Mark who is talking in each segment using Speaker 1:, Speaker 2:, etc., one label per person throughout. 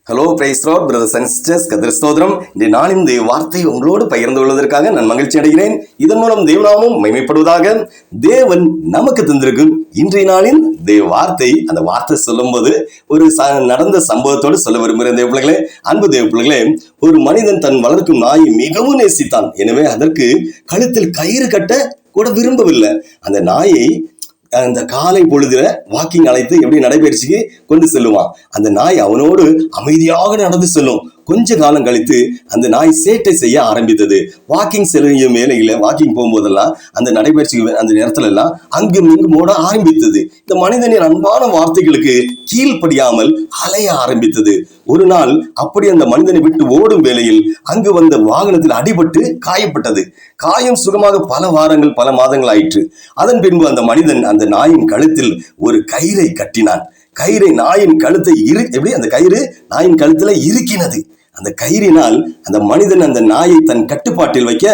Speaker 1: Hello price Lord brothers and sisters, கர்த்தர் ஸ்தோத்திரம். இந்த நாளின் இந்த வார்த்தை உங்களோடு பகிர்ந்து கொள்வதற்காக நான் மகிழ்ச்சி அடைகிறேன். இதன் மூலம் தேவநாமம் மகிமைப்படுவதாக. தேவன் நமக்கு தந்திருக்கும் இன்றைய நாளின் தேவ வார்த்தை, அந்த வார்த்தை சொல்லும்போது ஒரு நடந்த சம்பவத்தோடு சொல்ல விரும்புகிற தேவ பிள்ளைகளே, அன்பு தேவ பிள்ளைகளே, ஒரு மனிதன் தன் வளர்க்கும் நாயை மிகவும் நேசித்தான். எனவே அதற்கு கழுத்தில் கயிறு கட்ட கூட விரும்பவில்லை. அந்த நாயை அந்த காலை பொழுதுல வாக்கிங் அழைத்து எப்படி நடைபயிற்சிக்கு கொண்டு செல்லுவான். அந்த நாய் அவனோடு அமைதியாக நடந்து செல்லும். கொஞ்ச காலம் கழித்து அந்த நாய் சேட்டை செய்ய ஆரம்பித்தது. வாக்கிங் செல்லும் வேலையில வாக்கிங் போகும்போதெல்லாம் அந்த நடைபயிற்சி அந்த நேரத்துல எல்லாம் அங்கும் இங்கும் ஓட ஆரம்பித்தது. இந்த மனிதனின் அன்பான வார்த்தைகளுக்கு கீழ்ப்படியாமல் அலைய ஆரம்பித்தது. ஒரு நாள் அப்படி அந்த மனிதனை விட்டு ஓடும் வேளையில் அங்கு வந்த வாகனத்தில் அடிபட்டு காயப்பட்டது. காயம் சுகமாக பல வாரங்கள் பல மாதங்கள் ஆயிற்று. அதன் பின்பு அந்த மனிதன் அந்த நாயின் கழுத்தில் ஒரு கயிறை கட்டினான். கயிறை நாயின் கழுத்தை எப்படி அந்த கயிறு நாயின் கழுத்துல இருக்கினது. அந்த கயிறினால் அந்த மனிதன் அந்த நாயை தன் கட்டுப்பாட்டில் வைக்க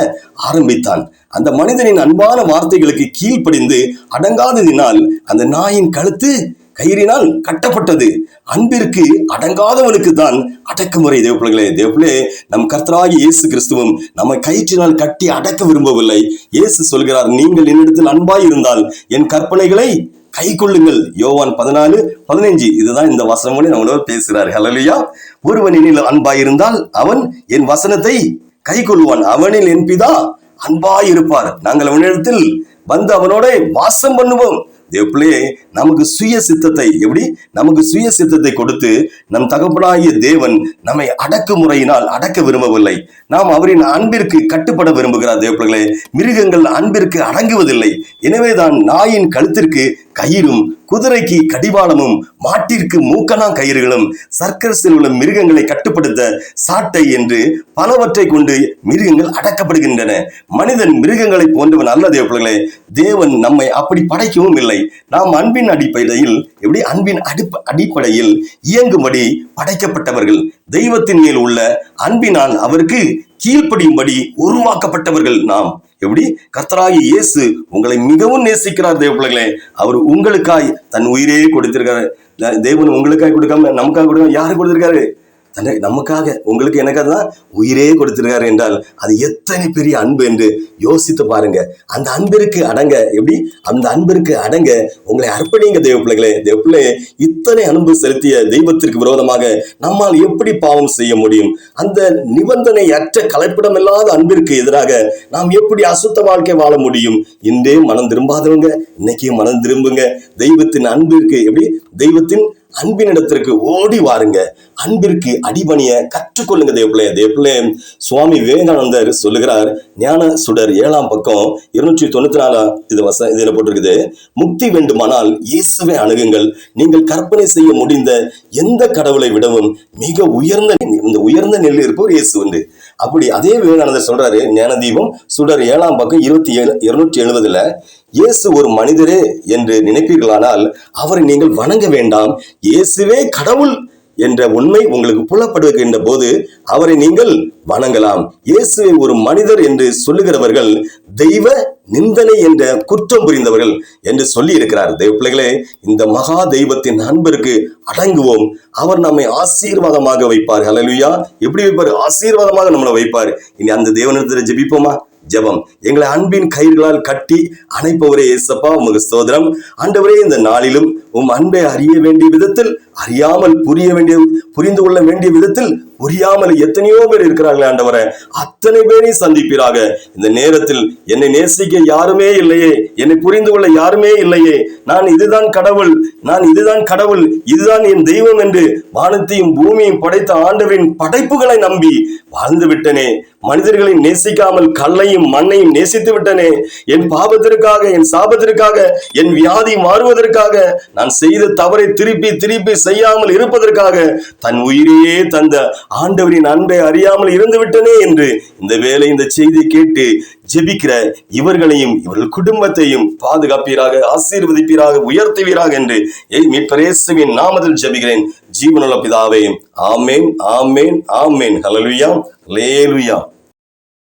Speaker 1: ஆரம்பித்தான். அந்த மனிதனின் அன்பான வார்த்தைகளுக்கு கீழ்ப்படிந்து அடங்காததினால் அந்த நாயின் கழுத்து கயிறினால் கட்டப்பட்டது. அன்பிற்கு அடங்காதவனுக்கு தான் அடக்குமுறை. தேவப்பிள்ளைகளே, தேவப்பிள்ளையே, நம் கர்த்தராகிய இயேசு கிறிஸ்துவும் நம்மை கயிற்றினால் கட்டி அடக்க விரும்பவில்லை. இயேசு சொல்கிறார், நீங்கள் என்னிடத்தில் அன்பாய் இருந்தால் என் கற்பனைகளை கை கொள்ளுங்கள். யோவான் 14:15. இதுதான் இந்த வசனமோடு நம்மளோட பேசுகிறார். ஹல்லேலூயா. ஒருவன் என்னில் அன்பாயிருந்தால் அவன் என் வசனத்தை கை கொள்வான். அவனில் என் பிதா அன்பாயிருப்பார். நாங்கள் அவனிடத்தில் வந்து அவனோட வாசம் பண்ணுவோம். தேவப்பிள்ளையே, நமக்கு சுய சித்தத்தை கொடுத்து நம் தகப்பனாகிய தேவன் நம்மை அடக்குமுறையினால் அடக்க விரும்பவில்லை. நாம் அவரின் அன்பிற்கு கட்டுப்பட விரும்புகிறார். தேவப்பிள்ளைகளே, மிருகங்கள் அன்பிற்கு அடங்குவதில்லை. எனவேதான் நாயின் கழுத்திற்கு கயிறும், குதிரைக்கு கடிவாளமும், மாட்டிற்கு மூக்கணா கயிறுகளும், சர்க்கஸில் உள்ள மிருகங்களை கட்டுப்படுத்த சாட்டை என்று பலவற்றை கொண்டு மிருகங்கள் அடக்கப்படுகின்றன. மனிதன் மிருகங்களை போன்றவன் அல்ல. தேவப்பிள்ளைகளே, தேவன் நம்மை அப்படி படைக்கவும் இல்லை. நாம் அன்பின் அடிப்படையில் இயங்கும்படி படைக்கப்பட்டவர்கள். தெய்வத்தின் மேல் உள்ள அன்பினால் அவருக்கு கீழ்ப்படியும்படி உருவாக்கப்பட்டவர்கள் நாம். எப்படி கர்த்தராகிய இயேசு உங்களை மிகவும் நேசிக்கிறார். தேவப்பிள்ளைகளே, அவர் உங்களுக்காய் தன் உயிரே கொடுத்திருக்காரு. தேவன் உங்களுக்காய் கொடுக்காம நமக்காக கொடுக்காம யாரு கொடுத்திருக்காரு? நமக்காக, உங்களுக்கு எனக்காக தான் உயிரே கொடுத்திருக்காரு என்றால் அது எத்தனை பெரிய அன்பு என்று யோசித்து பாருங்க. அந்த அன்பிற்கு அடங்க அந்த அன்பிற்கு அடங்க உங்களை அர்ப்பணிங்க. தேவப்பிள்ளைகளே, தேவப்பிள்ளை, இத்தனை அன்பு செலுத்திய தெய்வத்திற்கு விரோதமாக நம்மால் எப்படி பாவம் செய்ய முடியும்? அந்த நிபந்தனை அற்ற கலப்பிடம் இல்லாத அன்பிற்கு எதிராக நாம் எப்படி அசுத்த வாழ்க்கை வாழ முடியும்? இன்றே மனம் திரும்பாதவங்க இன்னைக்கு மனம் திரும்புங்க. தெய்வத்தின் அன்பிற்கு தெய்வத்தின் அன்பினிடத்திற்கு ஓடி வாருங்க. அன்பிற்கு அடிபணிய கற்றுக்கொள்ளுங்க. தேவப்பிள்ளை, சுவாமி விவேகானந்தர் சொல்லுகிறார், ஞான சுடர் 7ஆம் பக்கம் 294 இதுல போட்டிருக்குது, முக்தி வேண்டுமானால் இயேசுவை அணுகுங்கள். நீங்கள் கற்பனை செய்ய முடிந்த எந்த கடவுளை விடவும் மிக உயர்ந்த நிலையில் இருப்பவர் இயேசு உண்டு. அப்படி அதே விவேகானந்தர் சொல்றாரு, ஞானதீபம் சுடர் 7ஆம் பக்கம் 270 இயேசு ஒரு மனிதரே என்று நினைப்பீர்களானால் அவரை நீங்கள் வணங்க வேண்டாம். இயேசுவே கடவுள் என்ற உண்மை உங்களுக்கு புலப்படுகின்ற போது அவரை நீங்கள் வணங்கலாம். இயேசுவை ஒரு மனிதர் என்று சொல்லுகிறவர்கள் தெய்வ நிந்தனை என்ற குற்றம் புரிந்தவர்கள் என்று சொல்லி இருக்கிறார். தேவப்பிள்ளைகளே, இந்த மகா தெய்வத்தின் அன்பிற்கு அடங்குவோம். அவர் நம்மை ஆசீர்வாதமாக வைப்பார். ஹல்லேலூயா. எப்படி வைப்பார்? ஆசீர்வாதமாக நம்மளை வைப்பார். இனி அந்த தேவனிடத்தில் ஜெபிப்போமா? ஜெபம். எங்களை அன்பின் கயிர்களால் கட்டி அணைப்பவரே இயேசப்பா, உமக்கு ஸ்தோத்திரம். ஆண்டவரே, இந்த நாளிலும் உம் அன்பை அறிய வேண்டிய விதத்தில் அறியாமல், புரிந்து கொள்ள வேண்டிய விதத்தில் புரியாமல் எத்தனையோ பேர் இருக்கிறாங்களே ஆண்டவரே, அத்தனை பேரையும் சந்திப்பீராக. இந்த நேரத்தில் என்னை நேசிக்க யாருமே இல்லையே, என்னை புரிந்து கொள்ள யாருமே இல்லையே, நான் இதுதான் கடவுள், இதுதான் என் தெய்வம் என்று வானத்தையும் பூமியையும் படைத்த ஆண்டவரின் படைப்புகளை நம்பி வாழ்ந்து விட்டனே. மனிதர்களை நேசிக்காமல் கல்லையும் மண்ணையும் நேசித்து விட்டனே. என் பாவத்திற்காக, என் சாபத்திற்காக, என் வியாதி மாறுவதற்காக, நான் செய்த தவறை திருப்பி செய்யாமல் இருப்பதற்காக தன் உயிரையே தந்த ஆண்டவரின் அன்பை அறியாமல் இருந்து விட்டனே என்று இந்த வேளை இந்த செய்தி கேட்டு ஜெபிக்கிற இவர்களையும் இவர்கள் குடும்பத்தையும் பாதுகாப்பீராக, ஆசீர்வதிப்பீராக, உயர்த்துவீராக என்று மீட்பர் இயேசுவின் நாமத்தில் ஜெபிக்கிறேன். ஜீவனுள்ள பிதாவே, ஆமேன், ஆமேன், ஆமேன். ஹல்லேலூயா, ஹல்லேலூயா.